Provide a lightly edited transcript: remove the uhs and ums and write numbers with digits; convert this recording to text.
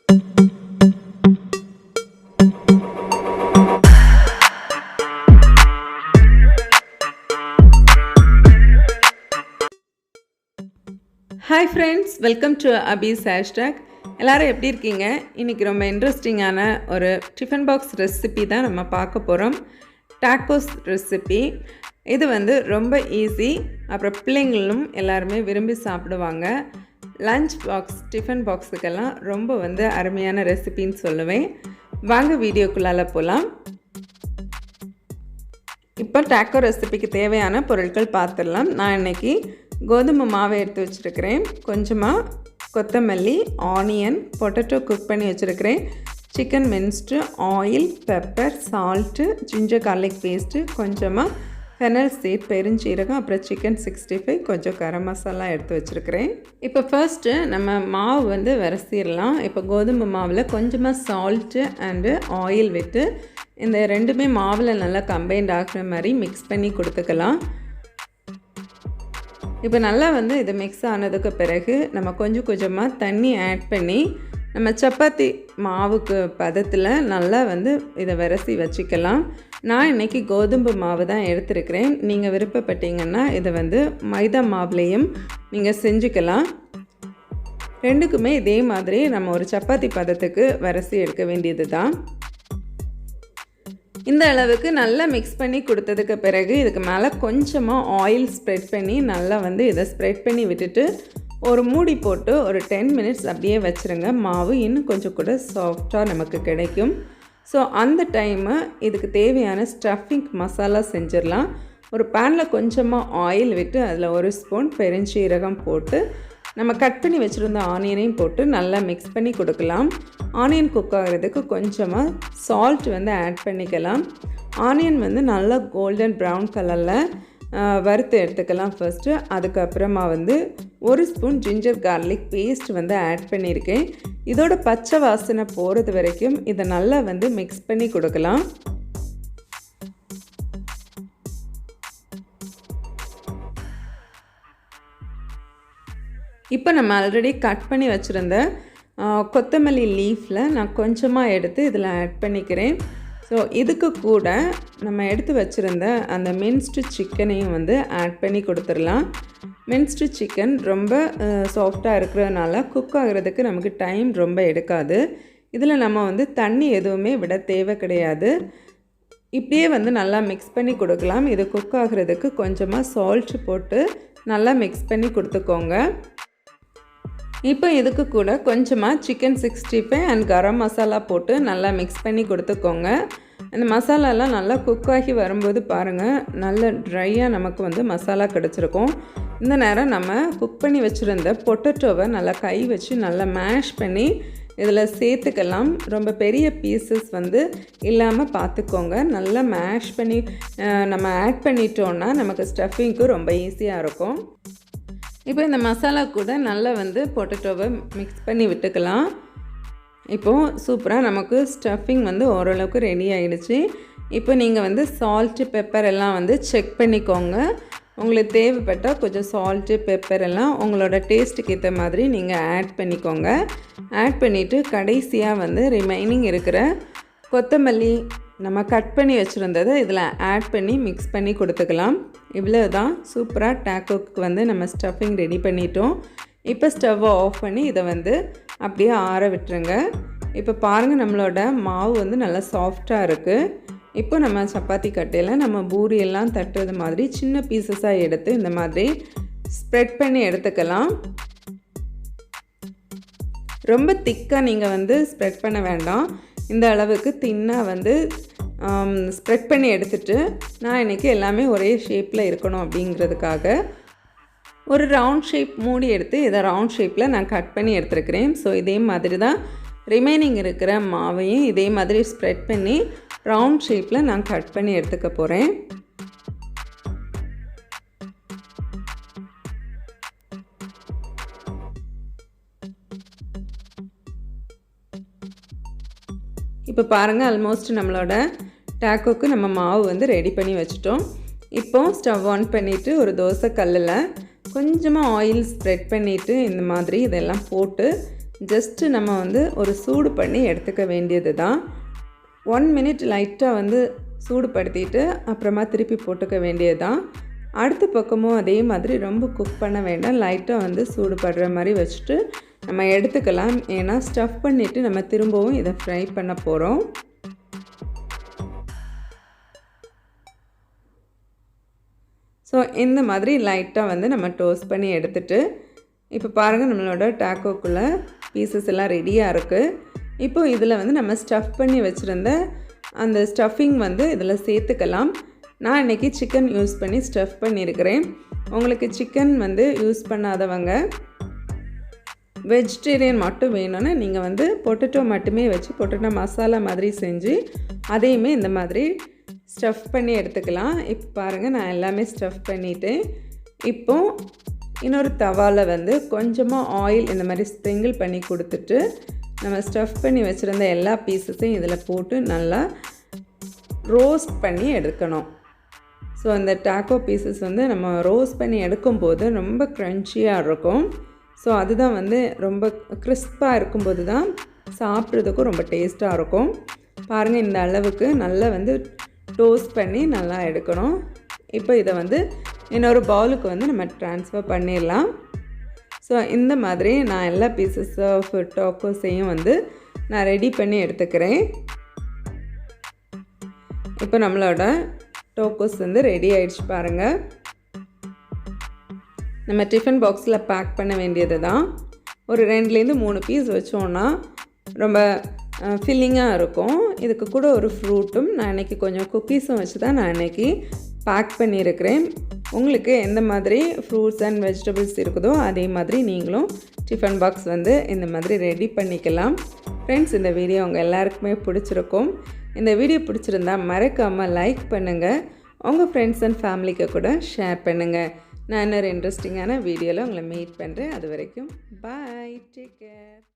Hi friends, welcome to அபீஸ் hashtag. எல்லோரும் எப்படி இருக்கீங்க? இன்றைக்கி ரொம்ப இன்ட்ரெஸ்டிங்கான ஒரு டிஃபன் பாக்ஸ் ரெசிபி தான் நம்ம பார்க்க போகிறோம். Tacos recipe. இது ரொம்ப ஈஸி, அப்புறம் பிள்ளைங்களும் எல்லாருமே விரும்பி சாப்பிடுவாங்க. லஞ்ச் பாக்ஸ், டிஃபன் பாக்ஸுக்கெல்லாம் ரொம்ப அருமையான ரெசிபின்னு சொல்லுவேன். வாங்க வீடியோக்குள்ளால போகலாம். இப்போ டாக்கோ ரெசிபிக்கு தேவையான பொருட்கள் பார்த்துடலாம். நான் இன்றைக்கி கோதுமை மாவை எடுத்து வச்சுருக்கிறேன். கொஞ்சமாக கொத்தமல்லி, ஆனியன், பொட்டேட்டோ குக் பண்ணி வச்சுருக்கிறேன். Chicken minced, oil, pepper, salt, ginger garlic paste, கொஞ்சமாக ஃபெனல் சீட், பெருஞ்சீரகம், அப்புறம் சிக்கன் 65, கொஞ்சம் கரம் மசாலா எடுத்து வச்சுருக்கிறேன். இப்போ ஃபர்ஸ்ட்டு நம்ம மாவு விரசிடலாம். இப்போ கோதுமை மாவில் கொஞ்சமாக சால்ட்டு அண்டு ஆயில் விட்டு இந்த ரெண்டுமே மாவில் நல்லா கம்பைண்ட் ஆகிற மாதிரி மிக்ஸ் பண்ணி கொடுத்துக்கலாம். இப்போ நல்லா இது மிக்ஸ் ஆனதுக்கு பிறகு நம்ம கொஞ்சம் கொஞ்சமாக தண்ணி ஆட் பண்ணி நம்ம சப்பாத்தி மாவுக்கு பதத்தில் நல்லா இதை விரசி வச்சுக்கலாம். நான் இன்றைக்கி கோதுமை மாவு தான் எடுத்துருக்கிறேன். நீங்கள் விருப்பப்பட்டீங்கன்னா இதை மைதா மாவுலேயும் நீங்கள் செஞ்சுக்கலாம். ரெண்டுக்குமே இதே மாதிரி நம்ம ஒரு சப்பாத்தி பதத்துக்கு விரசி எடுக்க வேண்டியது தான். இந்த அளவுக்கு நல்லா மிக்ஸ் பண்ணி கொடுத்ததுக்கு பிறகு இதுக்கு மேலே கொஞ்சமாக ஆயில் ஸ்ப்ரெட் பண்ணி நல்லா இதை ஸ்ப்ரெட் பண்ணி விட்டுட்டு ஒரு மூடி போட்டு ஒரு 10 மினிட்ஸ் அப்படியே வச்சுருங்க. மாவு இன்னும் கொஞ்சம் கூட சாஃப்டாக நமக்கு கிடைக்கும். ஸோ அந்த டைமு இதுக்கு தேவையான ஸ்டஃபிங் மசாலா செஞ்சிடலாம். ஒரு பேனில் கொஞ்சமாக ஆயில் விட்டு அதில் ஒரு ஸ்பூன் பெருஞ்சீரகம் போட்டு நம்ம கட் பண்ணி வச்சுருந்த ஆனியனையும் போட்டு நல்லா மிக்ஸ் பண்ணி கொடுக்கலாம். ஆனியன் குக் ஆகிறதுக்கு கொஞ்சமாக சால்ட் ஆட் பண்ணிக்கலாம். ஆனியன் நல்லா கோல்டன் ப்ரௌன் கலரில் வறுத்து எடுத்துக்கலாம் ஃபர்ஸ்ட்டு. அதுக்கப்புறமா ஒரு spoon ginger garlic paste add பண்ணியிருக்கேன். இதோட பச்சை வாசனை போகிறது வரைக்கும் இதை நல்லா மிக்ஸ் பண்ணி கொடுக்கலாம். இப்போ நம்ம ஆல்ரெடி கட் பண்ணி வச்சுருந்த கொத்தமல்லி லீஃபில் நான் கொஞ்சமாக எடுத்து இதில் ஆட் பண்ணிக்கிறேன். ஸோ இதுக்கு கூட நம்ம எடுத்து வச்சுருந்த அந்த மின்ஸ்டு சிக்கனையும் ஆட் பண்ணி கொடுத்துடலாம். மின்ஸ்டு சிக்கன் ரொம்ப சாஃப்டாக இருக்கிறதுனால குக் ஆகிறதுக்கு நமக்கு டைம் ரொம்ப எடுக்காது. இதில் நம்ம தண்ணி எதுவுமே விட தேவை கிடையாது. இப்படியே நல்லா மிக்ஸ் பண்ணி கொடுக்கலாம். இது குக் ஆகிறதுக்கு கொஞ்சமாக சால்ட் போட்டு நல்லா மிக்ஸ் பண்ணி கொடுத்துக்கோங்க. இப்போ இதுக்கு கூட கொஞ்சமாக சிக்கன் 65 அண்ட் கரம் மசாலா போட்டு நல்லா மிக்ஸ் பண்ணி கொடுத்துக்கோங்க. இந்த மசாலாலாம் நல்லா குக் ஆகி வரும்போது பாருங்கள், நல்ல ட்ரையாக நமக்கு மசாலா கிடச்சிருக்கும். இந்த நேரம் நம்ம குக் பண்ணி வச்சுருந்த பொட்டேட்டோவை நல்லா கை வச்சு நல்லா மேஷ் பண்ணி இதில் சேர்த்துக்கலாம். ரொம்ப பெரிய பீசஸ் இல்லாமல் பார்த்துக்கோங்க. நல்லா மேஷ் பண்ணி நம்ம ஆட் பண்ணிட்டோன்னா நமக்கு ஸ்டஃபிங்க்கு ரொம்ப ஈஸியாக இருக்கும். இப்போ இந்த மசாலா கூட நல்லா பொட்டேட்டோவை மிக்ஸ் பண்ணி விட்டுக்கலாம். இப்போது சூப்பராக நமக்கு ஸ்டஃபிங் ஓரளவுக்கு ரெடி ஆகிடுச்சு. இப்போ நீங்கள் சால்ட்டு பெப்பர் எல்லாம் செக் பண்ணிக்கோங்க. உங்களுக்கு தேவைப்பட்டால் கொஞ்சம் சால்ட்டு பெப்பர் எல்லாம் உங்களோட டேஸ்ட்டுக்கு ஏற்ற மாதிரி நீங்கள் ஆட் பண்ணிக்கோங்க. ஆட் பண்ணிவிட்டு கடைசியாக ரிமைனிங் இருக்கிற கொத்தமல்லி நம்ம கட் பண்ணி வச்சுருந்ததை இதில் ஆட் பண்ணி மிக்ஸ் பண்ணி கொடுத்துக்கலாம். இவ்வளோ தான். சூப்பராக டாக்கோக்கு நம்ம ஸ்டஃபிங் ரெடி பண்ணிட்டோம். இப்போ ஸ்டவ்வை ஆஃப் பண்ணி இதை அப்படியே ஆற விட்டுருங்க. இப்போ பாருங்கள், நம்மளோட மாவு நல்லா சாஃப்டாக இருக்குது. இப்போ நம்ம சப்பாத்தி கட்டையில் நம்ம பூரியெல்லாம் தட்டுறது மாதிரி சின்ன பீசஸாக எடுத்து இந்த மாதிரி ஸ்ப்ரெட் பண்ணி எடுத்துக்கலாம். ரொம்ப திக்காக நீங்கள் ஸ்ப்ரெட் பண்ண வேண்டாம். இந்த அளவுக்கு தின்னாக ஸ்ப்ரெட் பண்ணி எடுத்துகிட்டு நான் இன்றைக்கி எல்லாமே ஒரே ஷேப்பில் இருக்கணும் அப்படிங்கிறதுக்காக ஒரு ரவுண்ட் ஷேப் மூடி எடுத்து இதை ரவுண்ட் ஷேப்பில் நான் கட் பண்ணி எடுத்துருக்கிறேன். ஸோ இதே மாதிரி தான் ரிமைனிங் இருக்கிற மாவையும் இதே மாதிரி ஸ்ப்ரெட் பண்ணி ரவுண்ட் ஷேப்பில் நான் கட் பண்ணி எடுத்துக்க போகிறேன். இப்போ பாருங்கள், ஆல்மோஸ்ட் நம்மளோட டாக்கோக்கு நம்ம மாவு ரெடி பண்ணி வச்சுட்டோம். இப்போ ஸ்டவ் ஆன் பண்ணிவிட்டு ஒரு தோசை கல்லில் கொஞ்சமாக ஆயில் ஸ்ப்ரெட் பண்ணிவிட்டு இந்த மாதிரி இதெல்லாம் போட்டு ஜஸ்ட்டு நம்ம வந்து ஒரு சூடு பண்ணி எடுத்துக்க வேண்டியது தான். 1 மினிட் லைட்டாக வந்து சூடுபடுத்திட்டு அப்புறமா திருப்பி போட்டுக்க வேண்டியது தான். அடுத்த பக்கமும் அதே மாதிரி ரொம்ப குக் பண்ண வேண்டாம். லைட்டாக வந்து சூடுபடுற மாதிரி வச்சுட்டு நம்ம எடுத்துக்கலாம். ஏன்னா ஸ்டஃப் பண்ணிவிட்டு நம்ம திரும்பவும் இதை ஃப்ரை பண்ண போகிறோம். ஸோ இந்த மாதிரி லைட்டாக வந்து நம்ம டோஸ்ட் பண்ணி எடுத்துகிட்டு இப்போ பாருங்கள் நம்மளோட டாக்கோக்குள்ளே பீசஸ் எல்லாம் ரெடியாக இருக்குது. இப்போது இதில் வந்து நம்ம ஸ்டஃப் பண்ணி வச்சுருந்த அந்த ஸ்டஃபிங் வந்து இதில் சேர்த்துக்கலாம். நான் இன்றைக்கி சிக்கன் யூஸ் பண்ணி ஸ்டஃப் பண்ணியிருக்கிறேன். உங்களுக்கு சிக்கன் வந்து யூஸ் பண்ணாதவங்க வெஜிடேரியன் மட்டும் வேணும்னா நீங்கள் வந்து பொட்டேட்டோ மட்டுமே வச்சு பொட்டேட்டோ மசாலா மாதிரி செஞ்சு அதையுமே இந்த மாதிரி ஸ்டஃப் பண்ணி எடுத்துக்கலாம். இப்போ பாருங்கள் நான் எல்லாமே ஸ்டஃப் பண்ணிவிட்டேன். இப்போது இன்னொரு தவாவில் வந்து கொஞ்சமாக ஆயில் இந்த மாதிரி ஸ்ப்ரிங்கிள் பண்ணி கொடுத்துட்டு நம்ம ஸ்டஃப் பண்ணி வச்சுருந்த எல்லா பீஸஸையும் இதில் போட்டு நல்லா ரோஸ்ட் பண்ணி எடுக்கணும். ஸோ அந்த டாக்கோ பீசஸ் வந்து நம்ம ரோஸ்ட் பண்ணி எடுக்கும்போது ரொம்ப க்ரன்ச்சியாக இருக்கும். ஸோ அதுதான் வந்து ரொம்ப கிறிஸ்பாக இருக்கும்போது தான் சாப்பிட்றதுக்கும் ரொம்ப டேஸ்ட்டாக இருக்கும். பாருங்கள் இந்த அளவுக்கு நல்லா வந்து டோஸ்ட் பண்ணி நல்லா எடுக்கணும். இப்போ இதை வந்து இன்னொரு பவுலுக்கு வந்து நம்ம ட்ரான்ஸ்ஃபர் பண்ணிடலாம். ஸோ இந்த மாதிரி நான் எல்லா பீசஸ் ஆஃப் டாக்கோஸையும் வந்து நான் ரெடி பண்ணி எடுத்துக்கிறேன். இப்போ நம்மளோட டாக்கோஸ் வந்து ரெடி ஆகிடுச்சு பாருங்கள். நம்ம டிஃபன் பாக்ஸில் பேக் பண்ண வேண்டியது தான். ஒரு 2லேருந்து 3 பீஸ் வச்சோன்னா ரொம்ப ஃபில்லிங்காக இருக்கும். இதுக்கு கூட ஒரு ஃப்ரூட்டும் நான் இன்றைக்கி கொஞ்சம் குக்கீஸும் வச்சு தான் நான் இன்றைக்கி பேக் பண்ணியிருக்கிறேன். உங்களுக்கு எந்த மாதிரி ஃப்ரூட்ஸ் அண்ட் வெஜிடபிள்ஸ் இருக்குதோ அதே மாதிரி நீங்களும் டிஃபன் பாக்ஸ் வந்து இந்த மாதிரி ரெடி பண்ணிக்கலாம். ஃப்ரெண்ட்ஸ், இந்த வீடியோ உங்கள் எல்லாருக்குமே பிடிச்சிருக்கும். இந்த வீடியோ பிடிச்சிருந்தா மறக்காமல் லைக் பண்ணுங்கள். உங்கள் ஃப்ரெண்ட்ஸ் அண்ட் ஃபேமிலிக்கு கூட ஷேர் பண்ணுங்கள். நான் இன்னொரு இன்ட்ரெஸ்டிங்கான வீடியோவில் உங்களை மீட் பண்ணுறேன். அது வரைக்கும் பாய், டேக் கேர்.